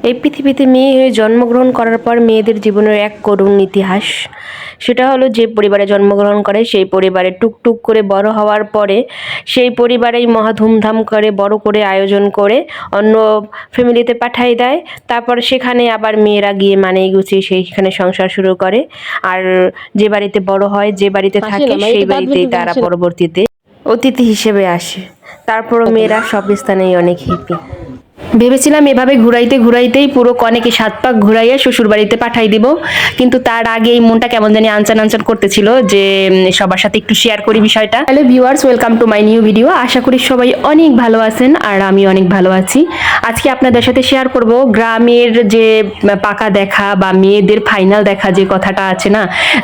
এই পৃথিবীতে মেয়ে হয়ে জন্মগ্রহণ করার পর মেয়েদের জীবনের এক করুণ ইতিহাস। সেটা হলো যে পরিবারে জন্মগ্রহণ করে সেই পরিবারে টুকটুক করে বড় হওয়ার পরে সেই পরিবারেই মহা ধুমধাম করে বড় করে আয়োজন করে অন্য ফ্যামিলিতে পাঠিয়ে দেয়। তারপর সেখানে আবার মেয়েরা গিয়ে মানিয়ে গুছিয়ে সেইখানে সংসার শুরু করে। আর যে বাড়িতে বড় হয়, যে বাড়িতে থাকে, সেই বাড়িতেই তারা পরবর্তীতে অতিথি হিসেবে আসে। তারপরও মেয়েরা সব স্থানেই অনেক হ্যাপি। ভেবেছিলাম এভাবে ঘুরাইতে ঘুরাইতেই পুরো কনেকে 7 পাক ঘুরাইয়া শ্বশুর বাড়িতে পাঠাই দিব, কিন্তু তার আগে এই মনটা কেমন জানি আনচান আনচান করতেছিল যে সবার সাথে একটু শেয়ার করি বিষয়টা। Hello viewers, welcome to my new video. আশা করি সবাই অনেক ভালো আছেন আর আমি অনেক ভালো আছি। আজকে আপনাদের সাথে শেয়ার করব গ্রামের যে পাকা দেখা বা মেয়েদের ফাইনাল দেখা যে কথাটা আছে না,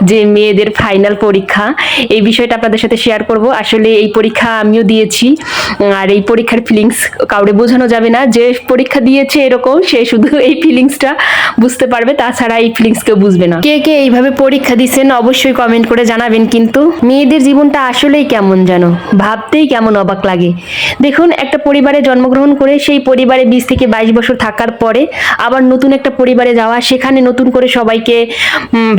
যে মেয়েদের ফাইনাল পরীক্ষা, এই বিষয়টা আপনাদের সাথে শেয়ার করব। আসলে এই পরীক্ষা আমিও দিয়েছি আর এই পরীক্ষার ফিলিংস কাউরে বোঝানো যাবে না। যে পরীক্ষা দিয়েছে এরকম সে শুধু এই ফিলিংসটা বুঝতে পারবে, তাছাড়া এই ফিলিংস কেউ বুঝবে না। কে কে এইভাবে পরীক্ষা দিচ্ছেন অবশ্যই কমেন্ট করে জানাবেন। কিন্তু মেয়েদের জীবনটা আসলেই কেমন যেন ভাবতেই কেমন অবাক লাগে। দেখুন, একটা পরিবারে জন্মগ্রহণ করে সেই পরিবারে 20 থেকে 22 বছর থাকার পরে আবার নতুন একটা পরিবারে যাওয়া, সেখানে নতুন করে সবাইকে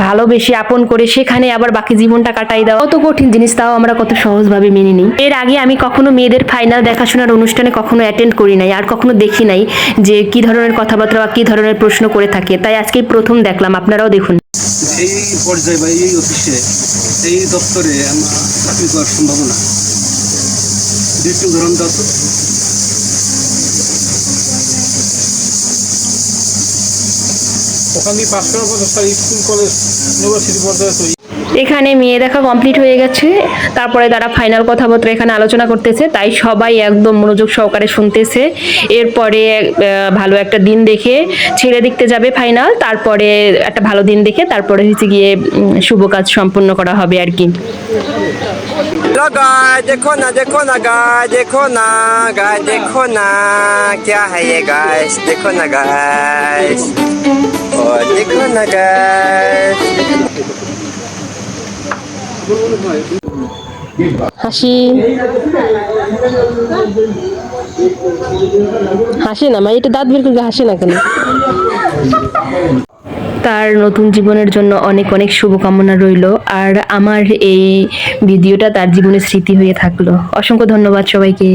ভালোবেসে আপন করে সেখানে আবার বাকি জীবনটা কাটাই দেওয়া কত কঠিন জিনিস, তাও আমরা কত সহজভাবে মেনে নিই। এর আগে আমি কখনো মেয়েদের ফাইনাল দেখাশোনার অনুষ্ঠানে কখনো অ্যাটেন্ড করি নাই আর কখনো দেখি নাই যে কি ধরনের কথাবার্তা বা কি ধরনের প্রশ্ন করে থাকে, তাই আজকেই প্রথম দেখলাম। আপনারাও দেখুন। এই পর্যায়ে বা এই অফিসে এই দপ্তরে আমরা চাকরি করার সম্ভাবনা একটু উদাহরণ দাও তো। ওখানে পাশ করার পর স্কুল কলেজ ইউনিভার্সিটি পর্যায়ে তো এখানে মেয়ে দেখা কমপ্লিট হয়ে গেছে, তারপরে তারা ফাইনাল কথাবার্তা এখানে আলোচনা করতেছে, তাই সবাই একদম মনোযোগ সহকারে শুনতেছে। এরপরে ভালো একটা দিন দেখে ছেলে দেখতে যাবে ফাইনাল, তারপরে একটা ভালো দিন দেখে তারপরে হচ্ছে গিয়ে শুভ কাজ সম্পন্ন করা হবে আর কি। गाय देखो ना गाय देखो ना गाय देखो ना क्या है ये गाय देखो ना गाय और देखो ना गाय। হাসি হাসে না মা, এটা দাঁত বের করে হাসে না কেন? তার নতুন জীবনের জন্য অনেক অনেক শুভকামনা রইল, আর আমার এই ভিডিওটা তার জীবনের স্মৃতি হয়ে থাকলো। অসংখ্য ধন্যবাদ সবাইকে।